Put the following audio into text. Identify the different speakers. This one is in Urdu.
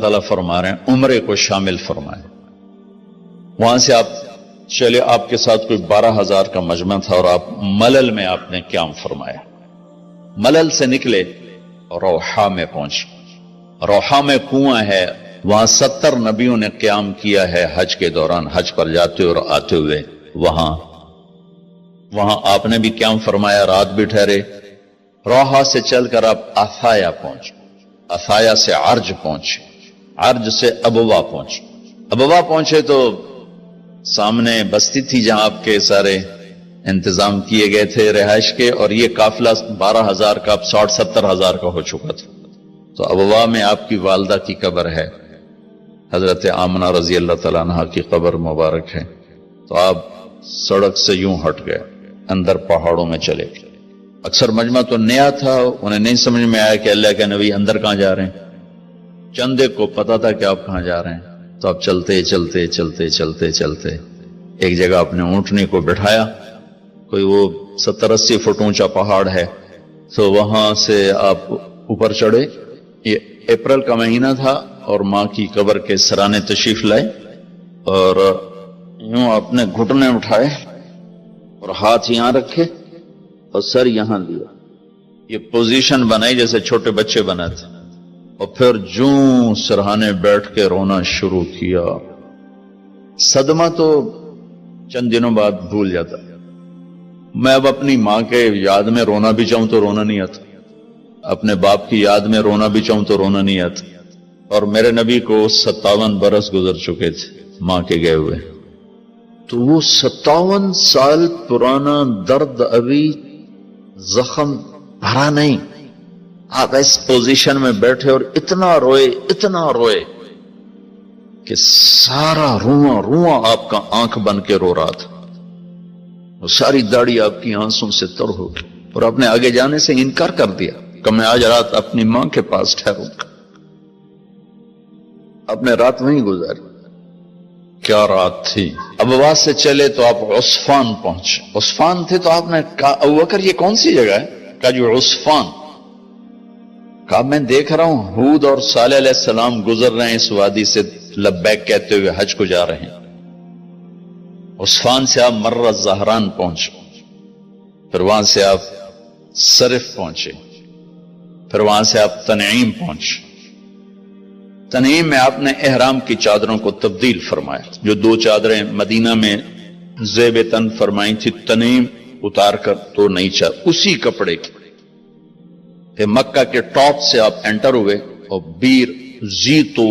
Speaker 1: تعالیٰ فرما رہے ہیں عمرے کو شامل فرمائے. وہاں سے آپ چلے، آپ کے ساتھ کوئی 12,000 کا مجمع تھا اور آپ ملل میں آپ نے قیام فرمایا. ملل سے نکلے اور روحا میں پہنچے. روحا میں کنواں ہے، وہاں 70 نبیوں نے قیام کیا ہے حج کے دوران، حج پر جاتے اور آتے ہوئے. وہاں آپ نے بھی قیام فرمایا، رات بھی ٹھہرے. روحا سے چل کر آپ افایا پہنچے، افایا سے عرج پہنچے، عرج سے ابوا پہنچے. ابوا پہنچے تو سامنے بستی تھی جہاں آپ کے سارے انتظام کیے گئے تھے رہائش کے، اور یہ قافلہ 12,000 کا اب 60-70,000 کا ہو چکا تھا. تو ابوا میں آپ کی والدہ کی قبر ہے، حضرت آمنہ رضی اللہ تعالیٰ عنہ کی قبر مبارک ہے. تو آپ سڑک سے یوں ہٹ گئے، اندر پہاڑوں میں چلے گئے. اکثر مجمع تو نیا تھا، انہیں نہیں سمجھ میں آیا کہ اللہ کے نبی اندر کہاں جا رہے ہیں. چندے کو پتا تھا کہ آپ کہاں جا رہے ہیں. تو آپ چلتے چلتے چلتے چلتے چلتے ایک جگہ اپنے اونٹنی کو بٹھایا. کوئی وہ 70-80 فٹ اونچا پہاڑ ہے، تو وہاں سے آپ اوپر چڑھے. یہ اپریل کا مہینہ تھا اور ماں کی قبر کے سرانے تشریف لائے، اور یوں اپنے گھٹنے اٹھائے اور ہاتھ یہاں رکھے اور سر یہاں لیا. یہ پوزیشن بنائی جیسے چھوٹے بچے بناتے، اور پھر جوں سرہانے بیٹھ کے رونا شروع کیا. صدمہ تو چند دنوں بعد بھول جاتا. میں اب اپنی ماں کے یاد میں رونا بھی چاہوں تو رونا نہیں آتا، اپنے باپ کی یاد میں رونا بھی چاہوں تو رونا نہیں آتا. اور میرے نبی کو 57 برس گزر چکے تھے ماں کے گئے ہوئے. تو وہ 57 سال پرانا درد ابھی زخم بھرا نہیں. آپ اس پوزیشن میں بیٹھے اور اتنا روئے کہ سارا رواں آپ کا آنکھ بن کے رو رہا تھا. وہ ساری داڑھی آپ کی آنسوں سے تر ہو گئی، اور آپ نے آگے جانے سے انکار کر دیا کہ میں آج رات اپنی ماں کے پاس ٹھہروں گا. آپ نے رات وہیں گزاری. کیا رات تھی. ابوا سے چلے تو آپ عصفان پہنچے. عصفان تھے تو آپ نے کہا ابوبکر یہ کون سی جگہ ہے؟ کہا جو عصفان. کہا میں دیکھ رہا ہوں ہود اور صالح علیہ السلام گزر رہے ہیں اس وادی سے، لبیک کہتے ہوئے حج کو جا رہے ہیں. عصفان سے آپ مرہ زہران پہنچے، پھر وہاں سے آپ صرف پہنچے، پھر وہاں سے آپ تنعیم پہنچے. تنعیم میں آپ نے احرام کی چادروں کو تبدیل فرمایا. جو 2 چادریں مدینہ میں زیب تن فرمائی تھی، تنعیم اتار کر 2 نئی چادر اسی کپڑے کی. پھر مکہ کے ٹاپ سے آپ انٹر ہوئے اور بیر زیتو